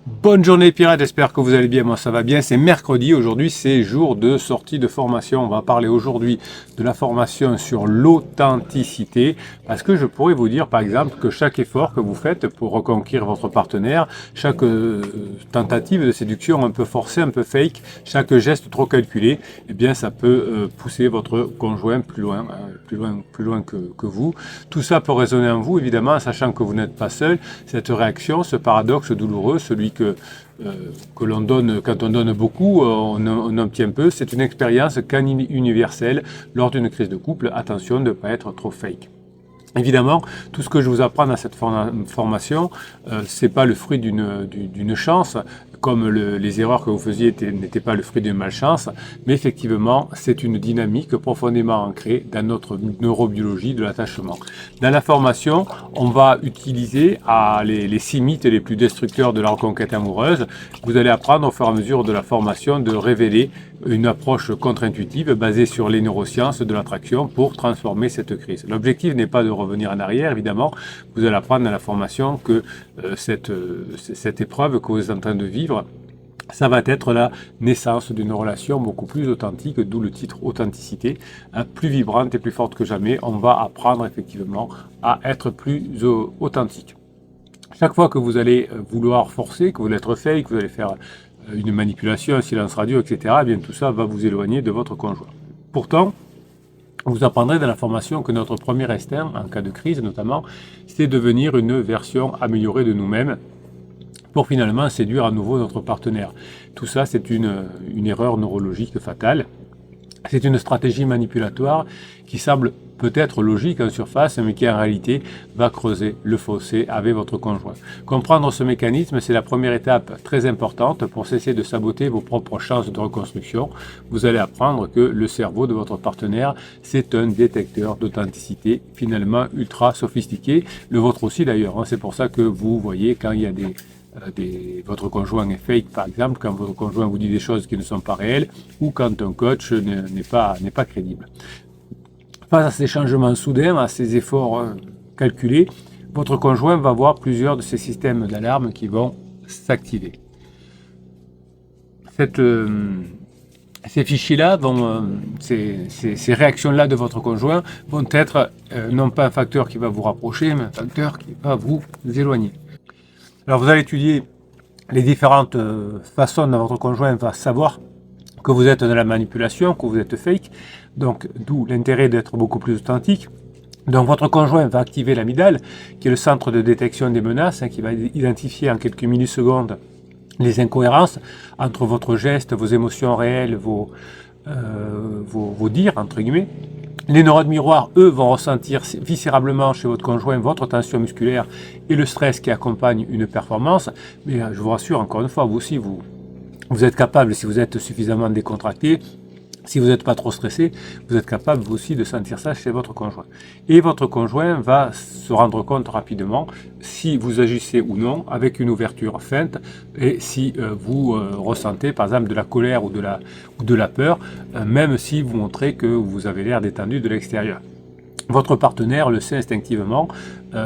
Bonne journée pirates, j'espère que vous allez bien, moi ça va bien, c'est mercredi, aujourd'hui c'est jour de sortie de formation, on va parler aujourd'hui de la formation sur l'authenticité, parce que je pourrais vous dire par exemple que chaque effort que vous faites pour reconquérir votre partenaire, chaque tentative de séduction un peu forcée, un peu fake, chaque geste trop calculé, eh bien ça peut pousser votre conjoint plus loin, plus loin que vous. Tout ça peut résonner en vous évidemment, sachant que vous n'êtes pas seul, cette réaction, ce paradoxe douloureux, celui que l'on donne, quand on donne beaucoup, on obtient peu. C'est une expérience universelle lors d'une crise de couple. Attention de ne pas être trop fake. Évidemment, tout ce que je vous apprends dans cette formation, c'est pas le fruit d'une chance, comme les erreurs que vous faisiez n'étaient pas le fruit d'une malchance, mais effectivement, c'est une dynamique profondément ancrée dans notre neurobiologie de l'attachement. Dans la formation, on va utiliser les 6 mythes les plus destructeurs de la reconquête amoureuse. Vous allez apprendre au fur et à mesure de la formation de révéler une approche contre-intuitive basée sur les neurosciences de l'attraction pour transformer cette crise. L'objectif n'est pas de revenir en arrière, évidemment. Vous allez apprendre dans la formation que cette épreuve que vous êtes en train de vivre, ça va être la naissance d'une relation beaucoup plus authentique, d'où le titre authenticité, plus vibrante et plus forte que jamais. On va apprendre effectivement à être plus authentique. Chaque fois que vous allez vouloir forcer, que vous allez être fake, que vous allez faire une manipulation, un silence radio, etc., eh bien tout ça va vous éloigner de votre conjoint. Pourtant, vous apprendrez dans la formation que notre premier instinct, en cas de crise notamment, c'est devenir une version améliorée de nous-mêmes pour finalement séduire à nouveau notre partenaire. Tout ça, c'est une erreur neurologique fatale. C'est une stratégie manipulatoire qui semble peut-être logique en surface, mais qui en réalité va creuser le fossé avec votre conjoint. Comprendre ce mécanisme, c'est la première étape très importante pour cesser de saboter vos propres chances de reconstruction. Vous allez apprendre que le cerveau de votre partenaire, c'est un détecteur d'authenticité finalement ultra sophistiqué, le vôtre aussi d'ailleurs. C'est pour ça que vous voyez quand il y a votre conjoint est fake, par exemple, quand votre conjoint vous dit des choses qui ne sont pas réelles, ou quand un coach n'est pas crédible. Face à ces changements soudains, à ces efforts calculés, votre conjoint va voir plusieurs de ces systèmes d'alarme qui vont s'activer. Ces fichiers-là, ces réactions-là de votre conjoint vont être non pas un facteur qui va vous rapprocher, mais un facteur qui va vous éloigner. Alors vous allez étudier les différentes façons dont votre conjoint va savoir que vous êtes dans la manipulation, que vous êtes fake, donc d'où l'intérêt d'être beaucoup plus authentique. Donc votre conjoint va activer l'amygdale, qui est le centre de détection des menaces, qui va identifier en quelques millisecondes les incohérences entre votre geste, vos émotions réelles, vos dires, entre guillemets. Les neurones miroirs, eux, vont ressentir viscérablement chez votre conjoint votre tension musculaire et le stress qui accompagne une performance. Mais je vous rassure, encore une fois, vous aussi, vous êtes capable, si vous êtes suffisamment décontracté, si vous n'êtes pas trop stressé, vous êtes capable vous aussi de sentir ça chez votre conjoint. Et votre conjoint va se rendre compte rapidement si vous agissez ou non avec une ouverture feinte et si vous ressentez par exemple de la colère ou de la peur, même si vous montrez que vous avez l'air détendu de l'extérieur. Votre partenaire le sait instinctivement.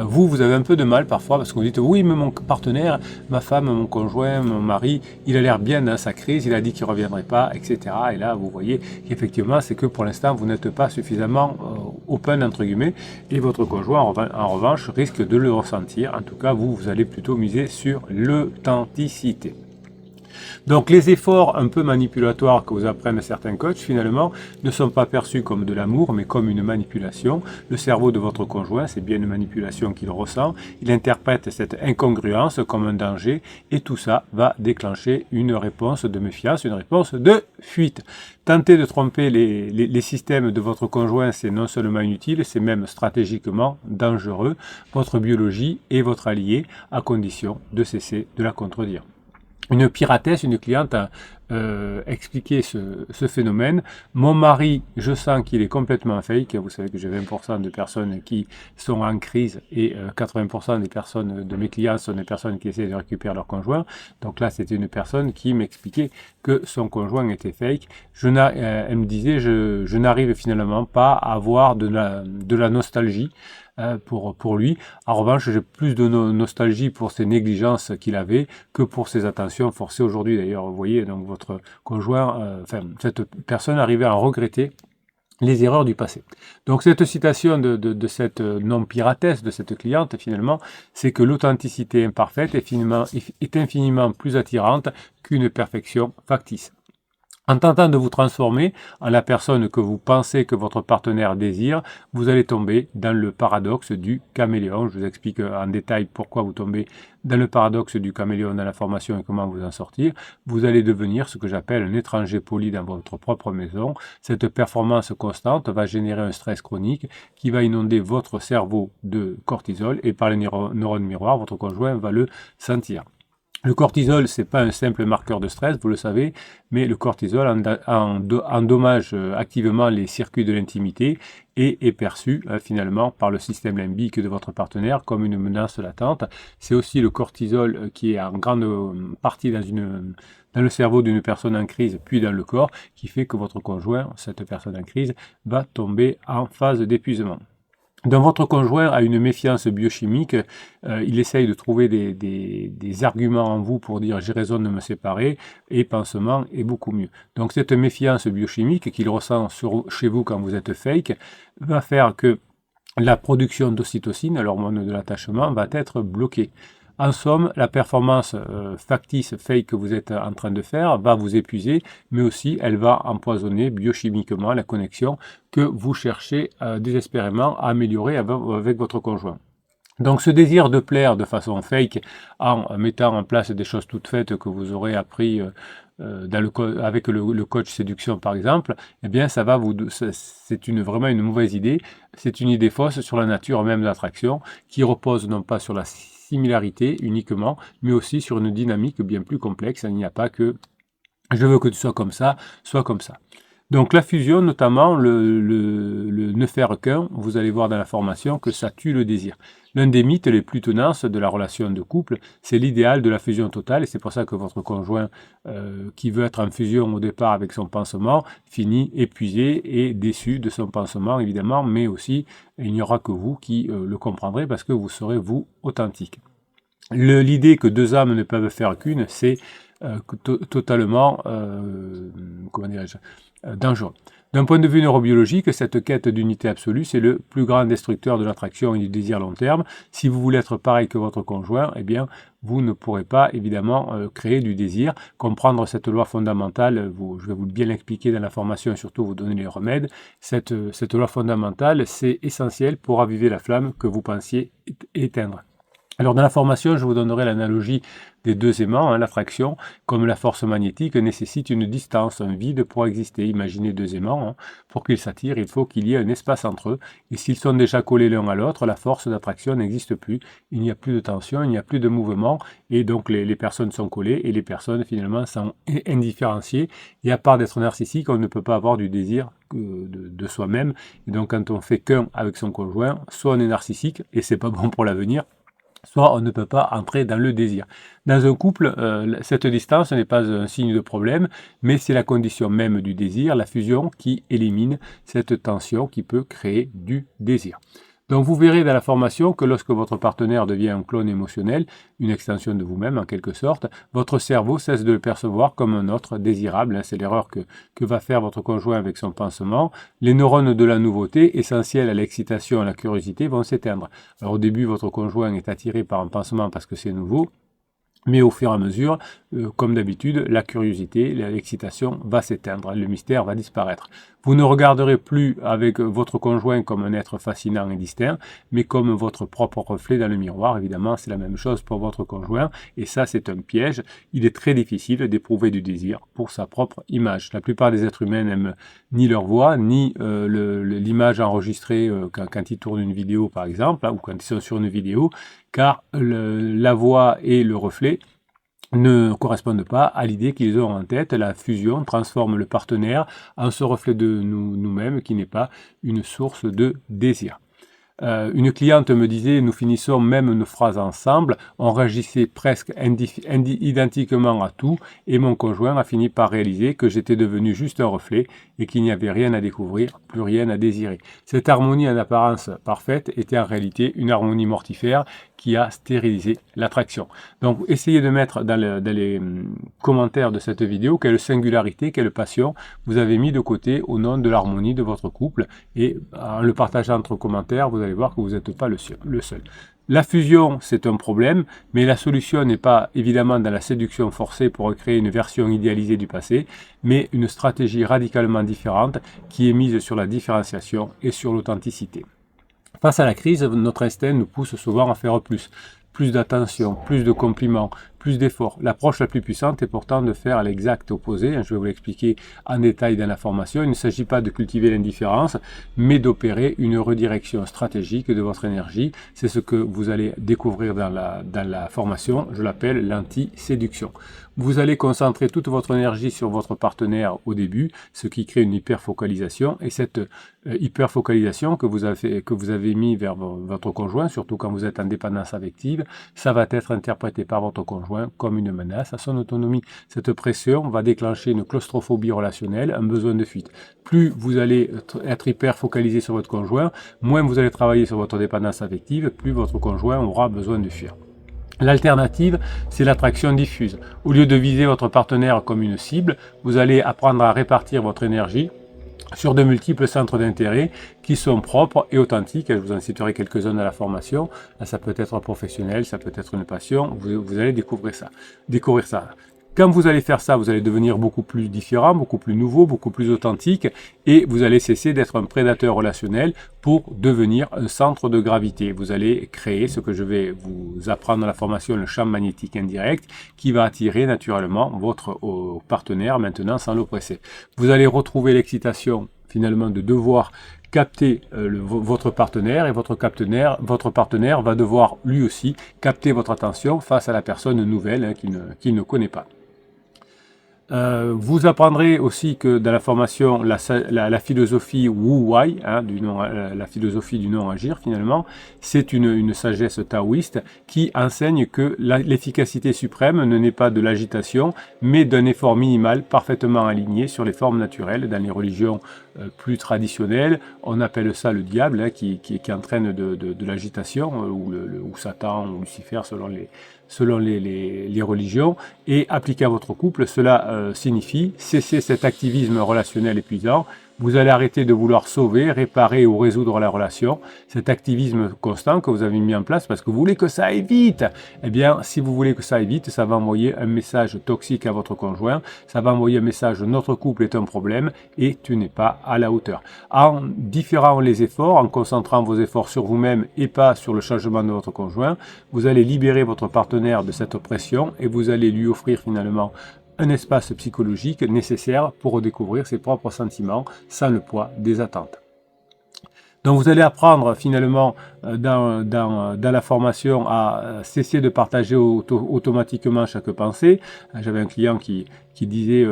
Vous avez un peu de mal parfois parce que vous dites oui, mais mon partenaire, ma femme, mon conjoint, mon mari, il a l'air bien dans sa crise, il a dit qu'il ne reviendrait pas, etc. Et là, vous voyez qu'effectivement, c'est que pour l'instant, vous n'êtes pas suffisamment open, entre guillemets, et votre conjoint, en revanche, risque de le ressentir. En tout cas, vous allez plutôt miser sur l'authenticité. Donc les efforts un peu manipulatoires que vous apprennent certains coachs, finalement, ne sont pas perçus comme de l'amour, mais comme une manipulation. Le cerveau de votre conjoint, c'est bien une manipulation qu'il ressent. Il interprète cette incongruence comme un danger, et tout ça va déclencher une réponse de méfiance, une réponse de fuite. Tenter de tromper les systèmes de votre conjoint, c'est non seulement inutile, c'est même stratégiquement dangereux. Votre biologie est votre allié, à condition de cesser de la contredire. Une piratesse, une cliente expliquer ce phénomène. Mon mari, je sens qu'il est complètement fake. Vous savez que j'ai 20% de personnes qui sont en crise et 80% des personnes de mes clients sont des personnes qui essaient de récupérer leur conjoint. Donc là, c'était une personne qui m'expliquait que son conjoint était fake. Elle me disait, je n'arrive finalement pas à avoir de la nostalgie pour lui. En revanche, j'ai plus de nostalgie pour ces négligences qu'il avait que pour ses attentions forcées aujourd'hui. D'ailleurs, vous voyez, donc votre conjoint, cette personne arrivait à regretter les erreurs du passé. Donc cette citation de cette non-piratesse, de cette cliente, finalement, c'est que l'authenticité imparfaite est infiniment plus attirante qu'une perfection factice. En tentant de vous transformer en la personne que vous pensez que votre partenaire désire, vous allez tomber dans le paradoxe du caméléon. Je vous explique en détail pourquoi vous tombez dans le paradoxe du caméléon dans la formation et comment vous en sortir. Vous allez devenir ce que j'appelle un étranger poli dans votre propre maison. Cette performance constante va générer un stress chronique qui va inonder votre cerveau de cortisol et par les neurones miroirs, votre conjoint va le sentir. Le cortisol, c'est pas un simple marqueur de stress, vous le savez, mais le cortisol endommage activement les circuits de l'intimité et est perçu finalement par le système limbique de votre partenaire comme une menace latente. C'est aussi le cortisol qui est en grande partie dans le cerveau d'une personne en crise, puis dans le corps, qui fait que votre conjoint, cette personne en crise, va tomber en phase d'épuisement. Donc votre conjoint a une méfiance biochimique, il essaye de trouver des arguments en vous pour dire j'ai raison de me séparer, et pansement est beaucoup mieux. Donc cette méfiance biochimique qu'il ressent chez vous quand vous êtes fake va faire que la production d'ocytocine, l'hormone de l'attachement, va être bloquée. En somme, la performance factice, fake que vous êtes en train de faire va vous épuiser, mais aussi elle va empoisonner biochimiquement la connexion que vous cherchez désespérément à améliorer avec votre conjoint. Donc ce désir de plaire de façon fake en mettant en place des choses toutes faites que vous aurez appris avec le coach séduction par exemple, eh bien c'est vraiment une mauvaise idée. C'est une idée fausse sur la nature même de l'attraction qui repose non pas sur la similarité uniquement, mais aussi sur une dynamique bien plus complexe. Il n'y a pas que je veux que tu sois comme ça, sois comme ça. Donc la fusion, notamment le ne faire qu'un, vous allez voir dans la formation que ça tue le désir. L'un des mythes les plus tenaces de la relation de couple, c'est l'idéal de la fusion totale, et c'est pour ça que votre conjoint qui veut être en fusion au départ avec son pansement, finit épuisé et déçu de son pansement évidemment, mais aussi il n'y aura que vous qui le comprendrez parce que vous serez vous authentique. L'idée que deux âmes ne peuvent faire qu'une, c'est totalement dangereux. D'un point de vue neurobiologique, cette quête d'unité absolue, c'est le plus grand destructeur de l'attraction et du désir long terme. Si vous voulez être pareil que votre conjoint, eh bien, vous ne pourrez pas, évidemment, créer du désir. Comprendre cette loi fondamentale, je vais vous bien l'expliquer dans la formation et surtout vous donner les remèdes. Cette loi fondamentale, c'est essentiel pour raviver la flamme que vous pensiez éteindre. Alors dans la formation, je vous donnerai l'analogie des deux aimants, l'attraction, comme la force magnétique nécessite une distance, un vide pour exister. Imaginez deux aimants, pour qu'ils s'attirent, il faut qu'il y ait un espace entre eux. Et s'ils sont déjà collés l'un à l'autre, la force d'attraction n'existe plus. Il n'y a plus de tension, il n'y a plus de mouvement, et donc les personnes sont collées, et les personnes finalement sont indifférenciées. Et à part d'être narcissique, on ne peut pas avoir du désir de soi-même. Et donc quand on fait qu'un avec son conjoint, soit on est narcissique, et c'est pas bon pour l'avenir, soit on ne peut pas entrer dans le désir. Dans un couple, cette distance n'est pas un signe de problème, mais c'est la condition même du désir, la fusion, qui élimine cette tension qui peut créer du désir. Donc vous verrez dans la formation que lorsque votre partenaire devient un clone émotionnel, une extension de vous-même en quelque sorte, votre cerveau cesse de le percevoir comme un autre désirable. C'est l'erreur que va faire votre conjoint avec son pansement. Les neurones de la nouveauté, essentiels à l'excitation et à la curiosité, vont s'éteindre. Alors au début, votre conjoint est attiré par un pansement parce que c'est nouveau. Mais au fur et à mesure, comme d'habitude, la curiosité, l'excitation va s'éteindre, le mystère va disparaître. Vous ne regarderez plus avec votre conjoint comme un être fascinant et distinct, mais comme votre propre reflet dans le miroir. Évidemment, c'est la même chose pour votre conjoint, et ça c'est un piège. Il est très difficile d'éprouver du désir pour sa propre image. La plupart des êtres humains n'aiment ni leur voix, ni l'image enregistrée quand ils tournent une vidéo par exemple, ou quand ils sont sur une vidéo, car la voix et le reflet ne correspondent pas à l'idée qu'ils ont en tête. La fusion transforme le partenaire en ce reflet de nous-mêmes qui n'est pas une source de désir. Une cliente me disait, nous finissons même nos phrases ensemble, on réagissait presque identiquement à tout, et mon conjoint a fini par réaliser que j'étais devenu juste un reflet et qu'il n'y avait rien à découvrir, plus rien à désirer. Cette harmonie en apparence parfaite était en réalité une harmonie mortifère qui a stérilisé l'attraction. Donc essayez de mettre dans les commentaires de cette vidéo quelle singularité, quelle passion vous avez mis de côté au nom de l'harmonie de votre couple, et en le partageant entre commentaires, vous allez voir que vous n'êtes pas le seul. La fusion, c'est un problème, mais la solution n'est pas évidemment dans la séduction forcée pour recréer une version idéalisée du passé, mais une stratégie radicalement différente qui est mise sur la différenciation et sur l'authenticité. Face à la crise, notre instinct nous pousse souvent à faire plus d'attention, plus de compliments, plus d'efforts. L'approche la plus puissante est pourtant de faire l'exact opposé. Je vais vous l'expliquer en détail dans la formation. Il ne s'agit pas de cultiver l'indifférence, mais d'opérer une redirection stratégique de votre énergie. C'est ce que vous allez découvrir dans la formation. Je l'appelle l'anti-séduction. Vous allez concentrer toute votre énergie sur votre partenaire au début, ce qui crée une hyperfocalisation. Et cette hyperfocalisation que vous avez mis vers votre conjoint, surtout quand vous êtes en dépendance affective, ça va être interprété par votre conjoint comme une menace à son autonomie. Cette pression va déclencher une claustrophobie relationnelle, un besoin de fuite. Plus vous allez être hyper focalisé sur votre conjoint, moins vous allez travailler sur votre dépendance affective, plus votre conjoint aura besoin de fuir. L'alternative, c'est l'attraction diffuse. Au lieu de viser votre partenaire comme une cible, vous allez apprendre à répartir votre énergie sur de multiples centres d'intérêt qui sont propres et authentiques. Je vous en citerai quelques-uns dans la formation. Là, ça peut être professionnel, ça peut être une passion. Vous allez découvrir ça. Quand vous allez faire ça, vous allez devenir beaucoup plus différent, beaucoup plus nouveau, beaucoup plus authentique, et vous allez cesser d'être un prédateur relationnel pour devenir un centre de gravité. Vous allez créer ce que je vais vous apprendre dans la formation, le champ magnétique indirect, qui va attirer naturellement votre partenaire maintenant sans l'oppresser. Vous allez retrouver l'excitation finalement de devoir capter votre partenaire, et votre partenaire va devoir lui aussi capter votre attention face à la personne nouvelle qu'il ne connaît pas. Vous apprendrez aussi que dans la formation, la philosophie Wu Wei, la philosophie du non-agir finalement, c'est une sagesse taoïste qui enseigne que l'efficacité suprême ne naît pas de l'agitation, mais d'un effort minimal parfaitement aligné sur les formes naturelles. Dans les religions plus traditionnelles, on appelle ça le diable, qui entraîne de l'agitation, ou Satan, ou Lucifer, selon les religions, et appliqué à votre couple, cela signifie cesser cet activisme relationnel épuisant. Vous allez arrêter de vouloir sauver, réparer ou résoudre la relation. Cet activisme constant que vous avez mis en place parce que vous voulez que ça aille vite. Eh bien, si vous voulez que ça aille vite, ça va envoyer un message toxique à votre conjoint. Ça va envoyer un message, notre couple est un problème et tu n'es pas à la hauteur. En différant les efforts, en concentrant vos efforts sur vous-même et pas sur le changement de votre conjoint, vous allez libérer votre partenaire de cette pression et vous allez lui offrir finalement un espace psychologique nécessaire pour redécouvrir ses propres sentiments sans le poids des attentes. Donc vous allez apprendre finalement dans la formation à cesser de partager automatiquement chaque pensée. J'avais un client qui disait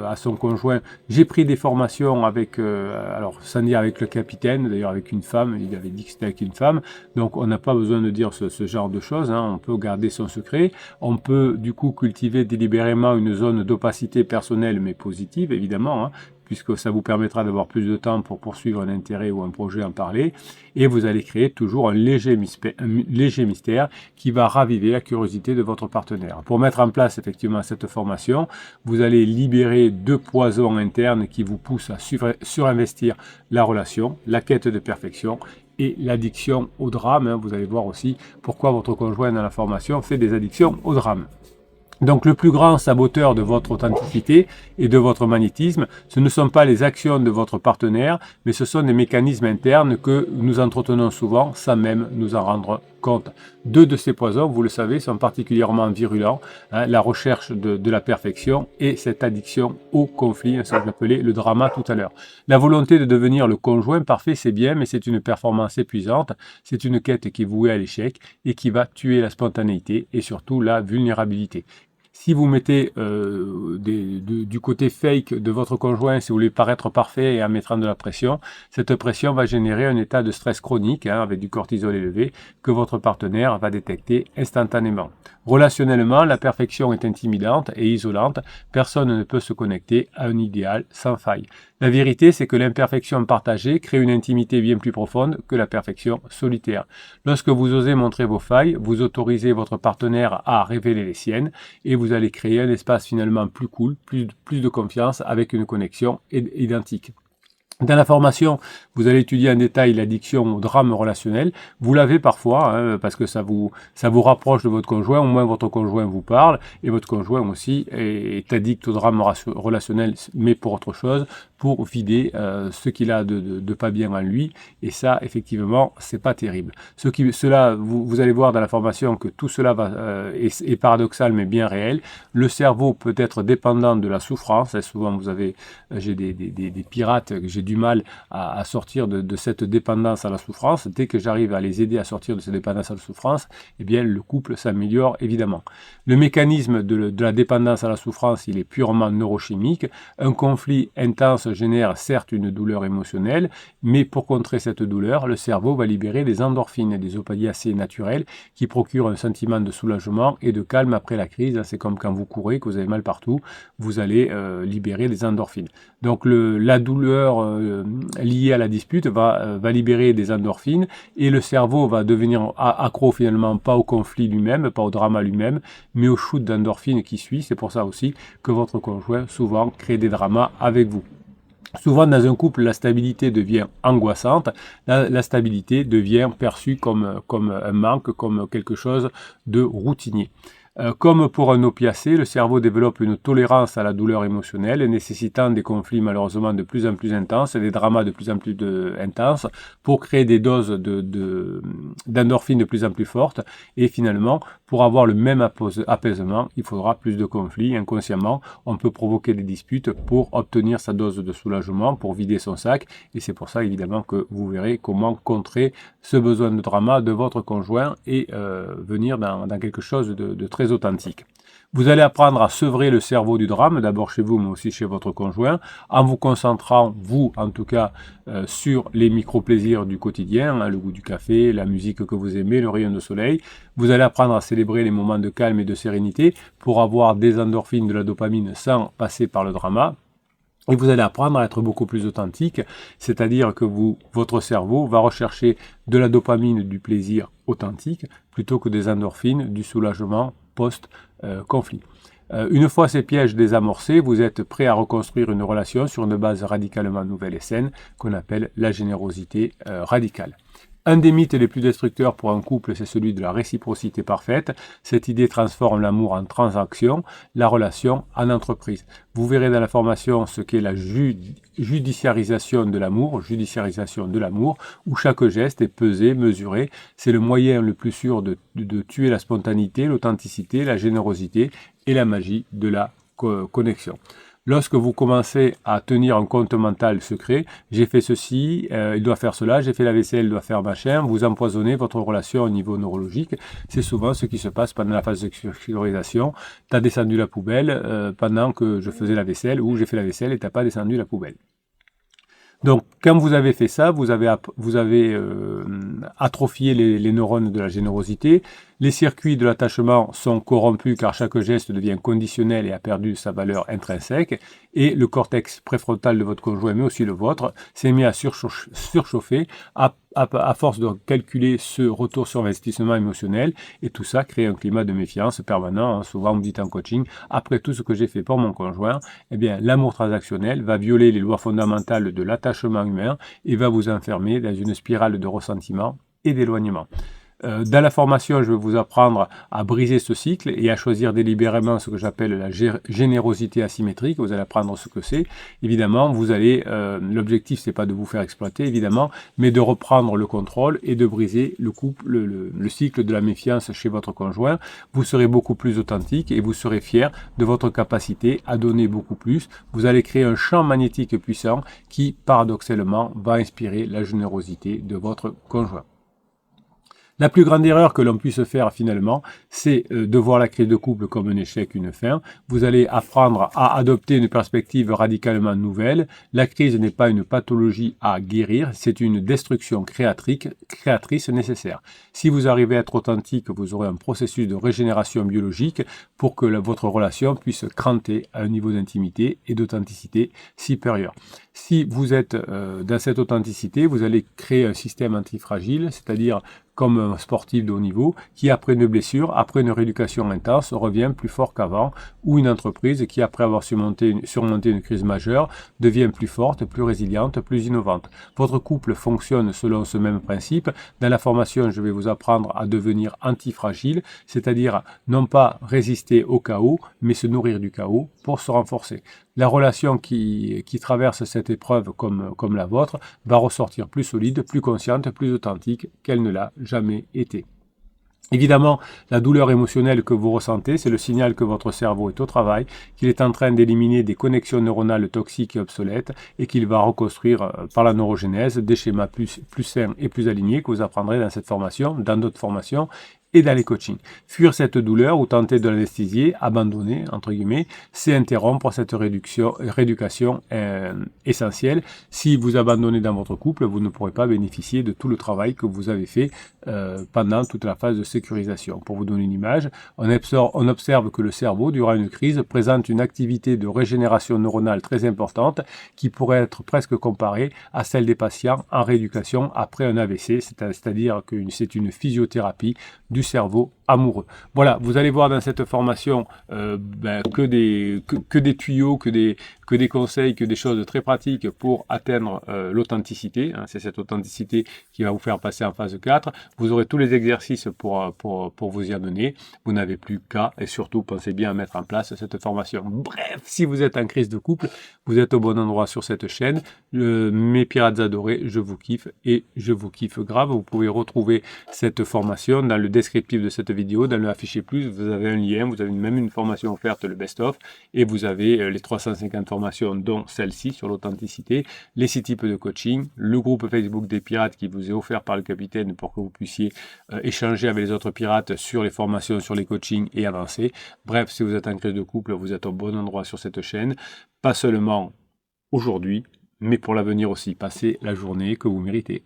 à son conjoint, j'ai pris des formations avec, alors sans dire avec le capitaine, d'ailleurs avec une femme, il avait dit que c'était avec une femme, donc on n'a pas besoin de dire ce genre de choses, on peut garder son secret, on peut du coup cultiver délibérément une zone d'opacité personnelle mais positive évidemment, puisque ça vous permettra d'avoir plus de temps pour poursuivre un intérêt ou un projet, en parler, et vous allez créer toujours un léger mystère qui va raviver la curiosité de votre partenaire. Pour mettre en place effectivement cette formation, vous allez libérer 2 poisons internes qui vous poussent à surinvestir la relation, la quête de perfection et l'addiction au drame. Vous allez voir aussi pourquoi votre conjoint dans la formation fait des addictions au drame. Donc le plus grand saboteur de votre authenticité et de votre magnétisme, ce ne sont pas les actions de votre partenaire, mais ce sont des mécanismes internes que nous entretenons souvent sans même nous en rendre compte. 2 de ces poisons, vous le savez, sont particulièrement virulents, la recherche de la perfection et cette addiction au conflit, ce que j'appelais le drama tout à l'heure. La volonté de devenir le conjoint parfait, c'est bien, mais c'est une performance épuisante, c'est une quête qui est vouée à l'échec et qui va tuer la spontanéité et surtout la vulnérabilité. Si vous mettez du côté fake de votre conjoint, si vous voulez paraître parfait et en mettant de la pression, cette pression va générer un état de stress chronique avec du cortisol élevé que votre partenaire va détecter instantanément. Relationnellement, la perfection est intimidante et isolante. Personne ne peut se connecter à un idéal sans faille. La vérité, c'est que l'imperfection partagée crée une intimité bien plus profonde que la perfection solitaire. Lorsque vous osez montrer vos failles, vous autorisez votre partenaire à révéler les siennes et vous allez créer un espace finalement plus cool, plus de confiance avec une connexion identique. Dans la formation, vous allez étudier en détail l'addiction au drame relationnel. Vous l'avez parfois, parce que ça vous rapproche de votre conjoint, au moins votre conjoint vous parle, et votre conjoint aussi est addict au drame relationnel, mais pour autre chose, pour vider ce qu'il a de pas bien en lui. Et ça, effectivement, c'est pas terrible. Vous allez voir dans la formation que tout cela est paradoxal, mais bien réel. Le cerveau peut être dépendant de la souffrance. Et souvent, j'ai des pirates, j'ai du mal à sortir de cette dépendance à la souffrance. Dès que j'arrive à les aider à sortir de cette dépendance à la souffrance, eh bien, le couple s'améliore évidemment. Le mécanisme de la dépendance à la souffrance, il est purement neurochimique. Un conflit intense génère certes une douleur émotionnelle, mais pour contrer cette douleur, le cerveau va libérer des endorphines, des opiacés naturels qui procurent un sentiment de soulagement et de calme après la crise. C'est comme quand vous courez, que vous avez mal partout, vous allez libérer des endorphines. Donc la douleur liée à la dispute va libérer des endorphines et le cerveau va devenir accro finalement pas au conflit lui-même, pas au drama lui-même, mais au shoot d'endorphines qui suit. C'est pour ça aussi que votre conjoint souvent crée des dramas avec vous. Souvent, dans un couple, la stabilité devient angoissante, la stabilité devient perçue comme un manque, comme quelque chose de routinier. Comme pour un opiacé, le cerveau développe une tolérance à la douleur émotionnelle, nécessitant des conflits malheureusement de plus en plus intenses, des dramas de plus en plus intenses, pour créer des doses d'endorphines de plus en plus fortes. Et finalement, pour avoir le même apaisement, il faudra plus de conflits. Inconsciemment, on peut provoquer des disputes pour obtenir sa dose de soulagement, pour vider son sac. Et c'est pour ça, évidemment, que vous verrez comment contrer ce besoin de drama de votre conjoint et venir dans quelque chose de très authentique. Vous allez apprendre à sevrer le cerveau du drame, d'abord chez vous, mais aussi chez votre conjoint, en vous concentrant, vous en tout cas, sur les micro-plaisirs du quotidien, le goût du café, la musique que vous aimez, le rayon de soleil. Vous allez apprendre à célébrer les moments de calme et de sérénité pour avoir des endorphines, de la dopamine sans passer par le drama. Et vous allez apprendre à être beaucoup plus authentique, c'est-à-dire que votre cerveau va rechercher de la dopamine, du plaisir authentique, plutôt que des endorphines, du soulagement post-conflit. Une fois ces pièges désamorcés, vous êtes prêt à reconstruire une relation sur une base radicalement nouvelle et saine, qu'on appelle la générosité radicale. Un des mythes les plus destructeurs pour un couple, c'est celui de la réciprocité parfaite. Cette idée transforme l'amour en transaction, la relation en entreprise. Vous verrez dans la formation ce qu'est la judiciarisation de l'amour, où chaque geste est pesé, mesuré. C'est le moyen le plus sûr de tuer la spontanéité, l'authenticité, la générosité et la magie de la connexion. Lorsque vous commencez à tenir un compte mental secret, j'ai fait ceci, il doit faire cela, j'ai fait la vaisselle, il doit faire machin, vous empoisonnez votre relation au niveau neurologique. C'est souvent ce qui se passe pendant la phase de sexualisation. Tu as descendu la poubelle pendant que je faisais la vaisselle, ou j'ai fait la vaisselle et tu n'as pas descendu la poubelle. Donc, quand vous avez fait ça, vous avez atrophié les neurones de la générosité. Les circuits de l'attachement sont corrompus car chaque geste devient conditionnel et a perdu sa valeur intrinsèque. Et le cortex préfrontal de votre conjoint, mais aussi le vôtre, s'est mis à surchauffer à force de calculer ce retour sur investissement émotionnel. Et tout ça crée un climat de méfiance permanent. Souvent, on me dit en coaching, après tout ce que j'ai fait pour mon conjoint, eh bien, l'amour transactionnel va violer les lois fondamentales de l'attachement humain et va vous enfermer dans une spirale de ressentiment et d'éloignement. Dans la formation, je vais vous apprendre à briser ce cycle et à choisir délibérément ce que j'appelle la générosité asymétrique. Vous allez apprendre ce que c'est. Évidemment, l'objectif, c'est pas de vous faire exploiter, évidemment, mais de reprendre le contrôle et de briser le cycle de la méfiance chez votre conjoint. Vous serez beaucoup plus authentique et vous serez fier de votre capacité à donner beaucoup plus. Vous allez créer un champ magnétique puissant qui, paradoxalement, va inspirer la générosité de votre conjoint. La plus grande erreur que l'on puisse faire finalement, c'est de voir la crise de couple comme un échec, une fin. Vous allez apprendre à adopter une perspective radicalement nouvelle. La crise n'est pas une pathologie à guérir, c'est une destruction créatrice nécessaire. Si vous arrivez à être authentique, vous aurez un processus de régénération biologique pour que votre relation puisse cranter à un niveau d'intimité et d'authenticité supérieur. Si vous êtes dans cette authenticité, vous allez créer un système antifragile, c'est-à-dire comme un sportif de haut niveau, qui après une blessure, après une rééducation intense, revient plus fort qu'avant, ou une entreprise qui après avoir surmonté une crise majeure, devient plus forte, plus résiliente, plus innovante. Votre couple fonctionne selon ce même principe. Dans la formation, je vais vous apprendre à devenir antifragile, c'est-à-dire non pas résister au chaos, mais se nourrir du chaos pour se renforcer. La relation qui traverse cette épreuve comme la vôtre va ressortir plus solide, plus consciente, plus authentique qu'elle ne l'a jamais été. Évidemment, la douleur émotionnelle que vous ressentez, c'est le signal que votre cerveau est au travail, qu'il est en train d'éliminer des connexions neuronales toxiques et obsolètes et qu'il va reconstruire par la neurogénèse des schémas plus sains et plus alignés que vous apprendrez dans cette formation, dans d'autres formations et dans les coachings. Fuir cette douleur ou tenter de l'anesthésier, abandonner, entre guillemets, c'est interrompre cette rééducation essentielle. Si vous abandonnez dans votre couple, vous ne pourrez pas bénéficier de tout le travail que vous avez fait pendant toute la phase de sécurisation. Pour vous donner une image, on observe que le cerveau, durant une crise, présente une activité de régénération neuronale très importante qui pourrait être presque comparée à celle des patients en rééducation après un AVC, c'est-à-dire que c'est une physiothérapie du cerveau amoureux. Voilà, vous allez voir dans cette formation que des tuyaux, que des conseils, que des choses très pratiques pour atteindre l'authenticité. Hein, c'est cette authenticité qui va vous faire passer en phase 4. Vous aurez tous les exercices pour vous y amener. Vous n'avez plus qu'à, et surtout, pensez bien à mettre en place cette formation. Bref, si vous êtes en crise de couple, vous êtes au bon endroit sur cette chaîne. Mes pirates adorés, je vous kiffe et je vous kiffe grave. Vous pouvez retrouver cette formation dans le descriptif de cette vidéo, dans le affiché plus, vous avez un lien, vous avez même une formation offerte, le best-of, et vous avez les 350 formations, dont celle-ci sur l'authenticité, les 6 types de coaching, le groupe Facebook des pirates qui vous est offert par le capitaine pour que vous puissiez échanger avec les autres pirates sur les formations, sur les coachings et avancer. Bref, si vous êtes en crise de couple, vous êtes au bon endroit sur cette chaîne, pas seulement aujourd'hui, mais pour l'avenir aussi. Passez la journée que vous méritez.